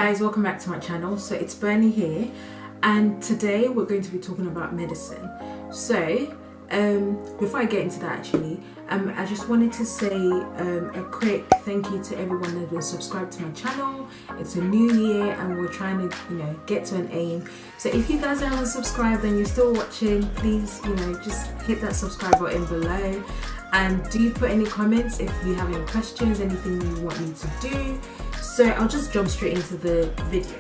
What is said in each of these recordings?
guys, welcome back to my channel. So it's Bernie here, and today we're going to be talking about medicine. So before I get into that, actually I just wanted to say a quick thank you to everyone that has subscribed to my channel. It's a new year and we're trying to get to an aim. So if you guys haven't subscribed and you're still watching, please just hit that subscribe button below, and do put any comments if you have any questions, anything you want me to do. So I'll just jump straight into the video.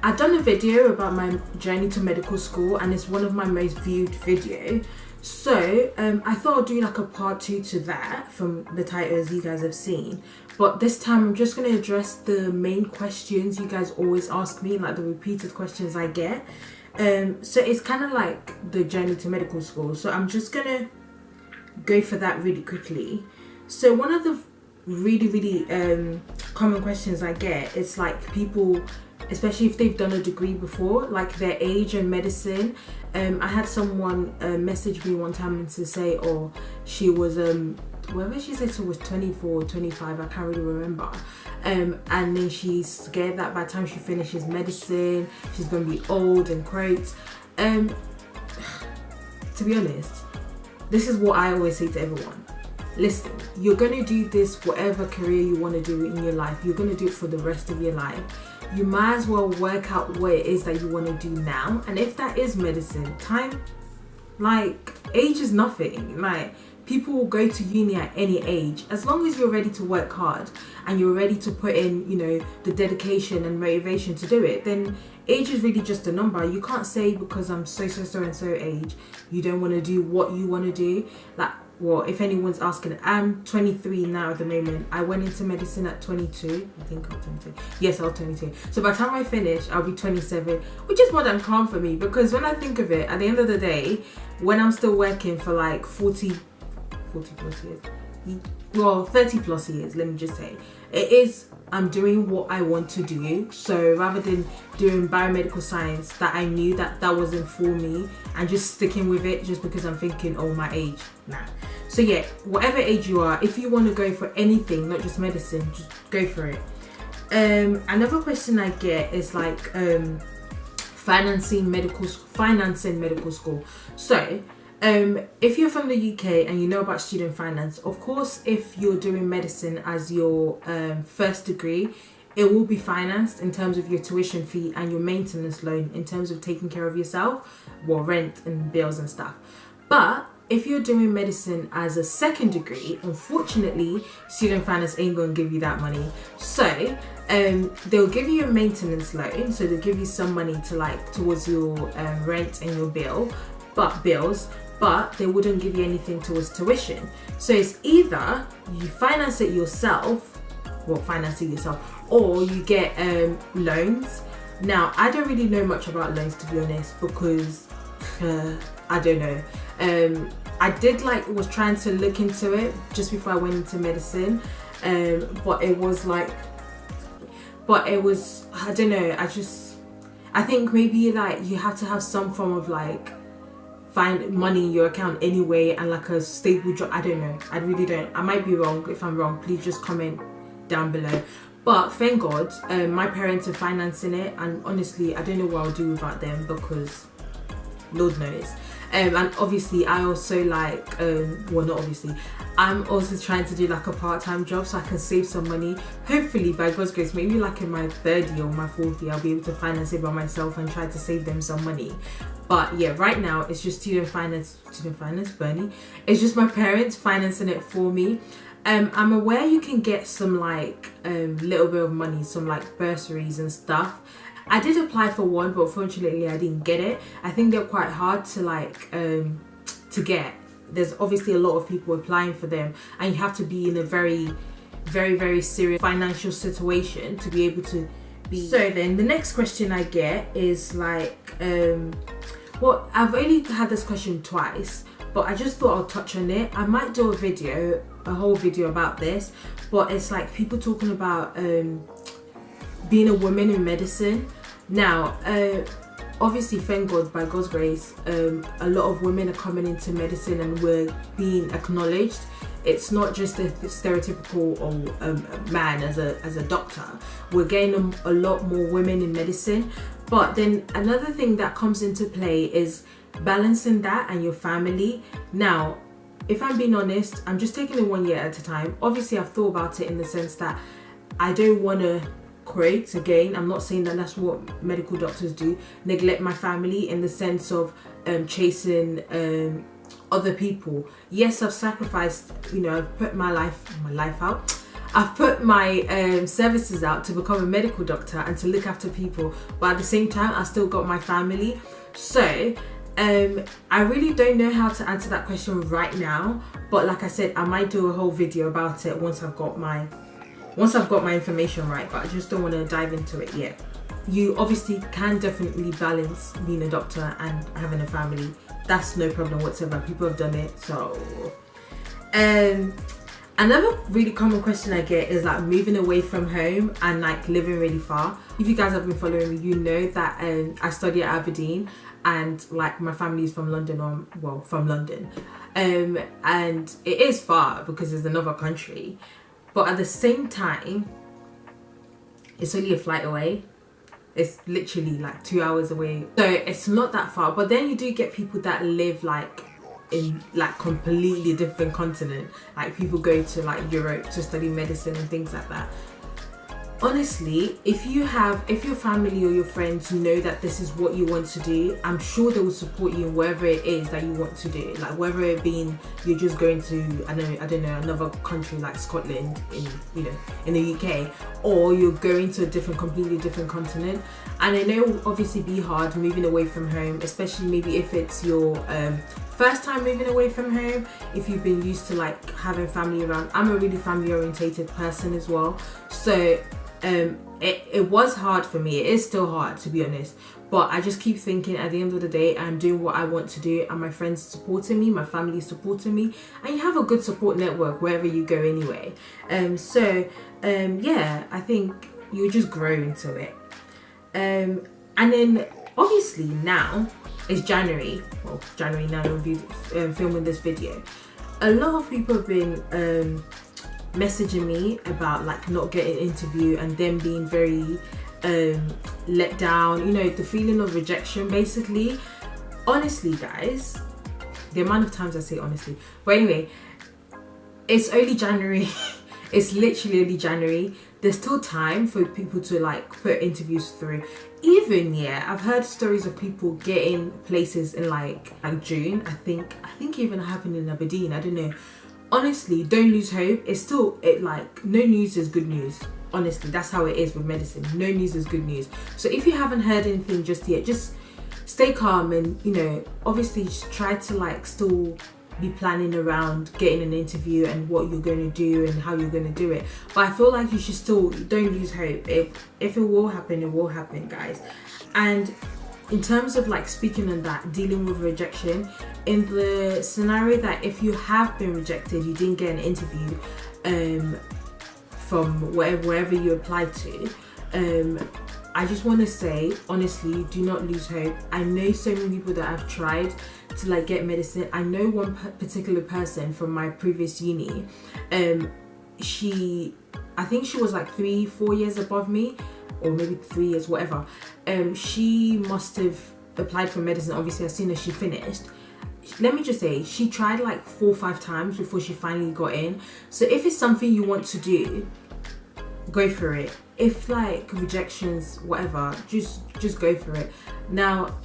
I've done a video about my journey to medical school and it's one of my most viewed videos. So I thought I'd do like a part 2 to that from the titles you guys have seen. But this time I'm just going to address the main questions you guys always ask me, like the repeated questions I get. So it's kind of like the journey to medical school. So I'm just going to go for that really quickly. So one of the really common questions I get is like people, especially if they've done a degree before, like their age in medicine. I had someone message me one time and to say, oh, she was whether she said she was 24 or 25, I can't really remember, and then she's scared that by the time she finishes medicine she's gonna be old and croaked. To be honest, this is what I always say to everyone. Listen, you're going to do this whatever career you want to do in your life. You're going to do it for the rest of your life. You might as well work out what it is that you want to do now. And if that is medicine, time, like, age is nothing. Like, people will go to uni at any age. As long as you're ready to work hard and you're ready to put in, the dedication and motivation to do it, then age is really just a number. You can't say because I'm so and so age, you don't want to do what you want to do. Like, well, if anyone's asking, I'm 23 now at the moment. I went into medicine at 22. I think I'm 22. Yes, I was 22. So by the time I finish, I'll be 27, which is more than calm for me, because when I think of it, at the end of the day, when I'm still working for like 40 plus years, well, 30 plus years, let me just say, I'm doing what I want to do. So rather than doing biomedical science that I knew that wasn't for me and just sticking with it just because I'm thinking, oh, my age, nah. So yeah, whatever age you are, if you want to go for anything, not just medicine, just go for it. Another question I get is like financing medical school. So if you're from the UK and you know about student finance, of course, if you're doing medicine as your first degree, it will be financed in terms of your tuition fee and your maintenance loan in terms of taking care of yourself, well, rent and bills and stuff. But if you're doing medicine as a second degree, unfortunately, student finance ain't gonna give you that money. So they'll give you a maintenance loan, so they'll give you some money to like towards your rent and your bills, but they wouldn't give you anything towards tuition. So it's either you finance it yourself, or you get loans. Now, I don't really know much about loans, to be honest, because I don't know. I did was trying to look into it just before I went into medicine, but it was I don't know. I think maybe like you have to have some form of like find money in your account anyway and like a stable job. I don't know. I really don't. I might be wrong. If I'm wrong, please just comment down below. But thank God, my parents are financing it, and honestly, I don't know what I'll do without them, because Lord knows. And obviously I also I'm also trying to do like a part-time job so I can save some money. Hopefully, by God's grace, maybe like in my 3rd year or my 4th year, I'll be able to finance it by myself and try to save them some money. But yeah, right now it's just student finance, Bernie. It's just my parents financing it for me. I'm aware you can get some like little bit of money, some like bursaries and stuff. I did apply for one, but unfortunately I didn't get it. I think they're quite hard to to get. There's obviously a lot of people applying for them, and you have to be in a very serious financial situation to be able to be. So then the next question I get is like, well, I've only had this question twice, but I just thought I'll touch on it. I might do a whole video about this, but it's like people talking about being a woman in medicine. Now, obviously, thank God, by God's grace, a lot of women are coming into medicine and we're being acknowledged it's not just a stereotypical man as a doctor. We're getting a lot more women in medicine. But then another thing that comes into play is balancing that and your family. Now, if I'm being honest, I'm just taking it 1 year at a time. Obviously, I've thought about it in the sense that I don't want to create, again, I'm not saying that that's what medical doctors do, neglect my family in the sense of chasing other people. Yes, I've sacrificed, I've put my life out. I've put my services out to become a medical doctor and to look after people, but at the same time, I still got my family. So I really don't know how to answer that question right now, but like I said, I might do a whole video about it once I've got my information right, but I just don't want to dive into it yet. You obviously can definitely balance being a doctor and having a family. That's no problem whatsoever. People have done it. So another really common question I get is like moving away from home and like living really far. If you guys have been following me, you know that I study at Aberdeen, and like my family is from London, from London, and it is far because it's another country, but at the same time it's only a flight away. It's literally like 2 hours away, so it's not that far. But then you do get people that live like in like completely different continent, like people go to like Europe to study medicine and things like that. Honestly, if your family or your friends know that this is what you want to do, I'm sure they will support you in whatever it is that you want to do. Like whether it being you're just going to I don't know another country like Scotland in the UK, or you're going to a completely different continent. And I know it will obviously be hard moving away from home, especially maybe if it's your first time moving away from home, if you've been used to like having family around. I'm a really family orientated person as well, so it was hard for me. It is still hard, to be honest, but I just keep thinking at the end of the day, I'm doing what I want to do, and my friends supporting me, my family supporting me, and you have a good support network wherever you go anyway. Yeah, I think you just grow into it. And then obviously now it's January now I'm filming this video. A lot of people have been messaging me about like not getting an interview and them being very let down, the feeling of rejection basically. Honestly guys, the amount of times I say honestly, but anyway, it's early January. It's literally early January. There's still time for people to like put interviews through. Even I've heard stories of people getting places in like June. I think even happened in Aberdeen, I don't know. Honestly, don't lose hope. No news is good news. Honestly, that's how it is with medicine. No news is good news. So if you haven't heard anything just yet, just stay calm and obviously just try to like still be planning around getting an interview and what you're going to do and how you're going to do it. But I feel like you should still don't lose hope. If it will happen, it will happen, guys. And in terms of like speaking on that, dealing with rejection, in the scenario that if you have been rejected, you didn't get an interview from wherever you applied to, I just want to say, honestly, do not lose hope. I know so many people that have tried to like get medicine. I know one particular person from my previous uni. I think she was like 3-4 years above me, or maybe 3 years, whatever. She must have applied for medicine obviously as soon as she finished. Let me just say, she tried like 4 or 5 times before she finally got in. So if it's something you want to do, go for it. If like rejections, whatever, just go for it. Now,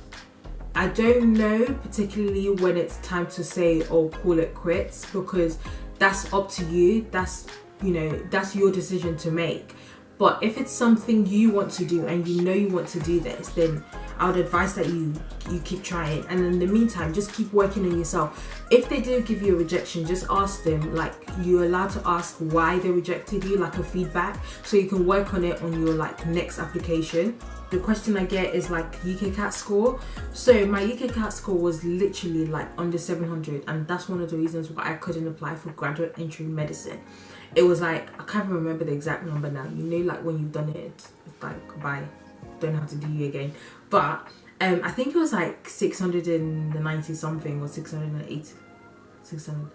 I don't know particularly when it's time to say or call it quits, because that's up to you. That's that's your decision to make. But if it's something you want to do and you want to do this, then I would advise that you keep trying. And in the meantime, just keep working on yourself. If they do give you a rejection, just ask them, like, you're allowed to ask why they rejected you, like a feedback, so you can work on it on your like next application. The question I get is like UK CAT score. So my UK CAT score was literally like under 700, and that's one of the reasons why I couldn't apply for graduate entry medicine. It was like, I can't even remember the exact number now. Like when you've done it, it's like bye, don't have to do you again. But I think it was like 690 something or 680, 600.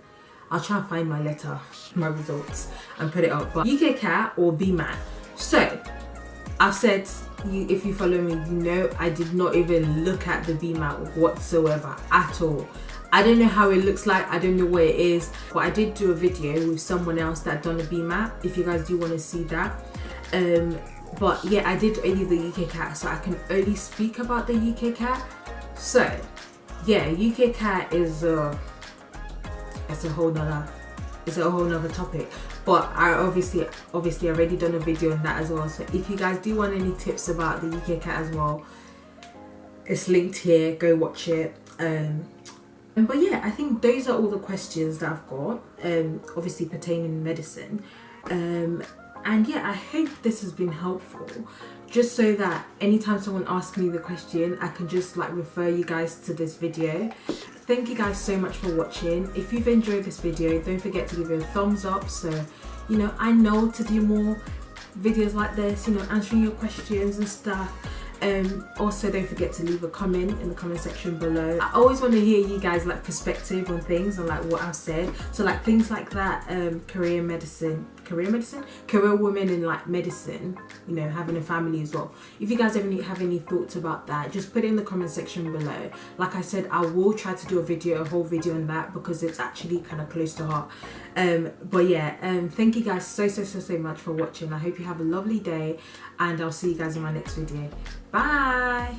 I'll try and find my letter, my results, and put it up. But UK Cat or BMAT. So I've said, if you follow me, you know I did not even look at the BMAT whatsoever at all. I don't know how it looks like, I don't know where it is, but I did do a video with someone else that done a BMAT, if you guys do want to see that. But yeah, I did only the UK Cat, so I can only speak about the UK Cat. So yeah, UK Cat is it's a whole nother topic. But I obviously already done a video on that as well. So if you guys do want any tips about the UK Cat as well, it's linked here, go watch it. But yeah, I think those are all the questions that I've got, obviously pertaining to medicine. And yeah, I hope this has been helpful, just so that anytime someone asks me the question, I can just like refer you guys to this video. Thank you guys so much for watching. If you've enjoyed this video, don't forget to give it a thumbs up, so you know I know to do more videos like this, you know, answering your questions and stuff. Also don't forget to leave a comment in the comment section below. I always want to hear you guys like perspective on things and like what I've said. So like things like that, career women in like medicine, you know, having a family as well. If you guys have any thoughts about that, just put it in the comment section below. Like I said, I will try to do a whole video on that, because it's actually kind of close to heart. But yeah, thank you guys so much for watching. I hope you have a lovely day, and I'll see you guys in my next video. Bye.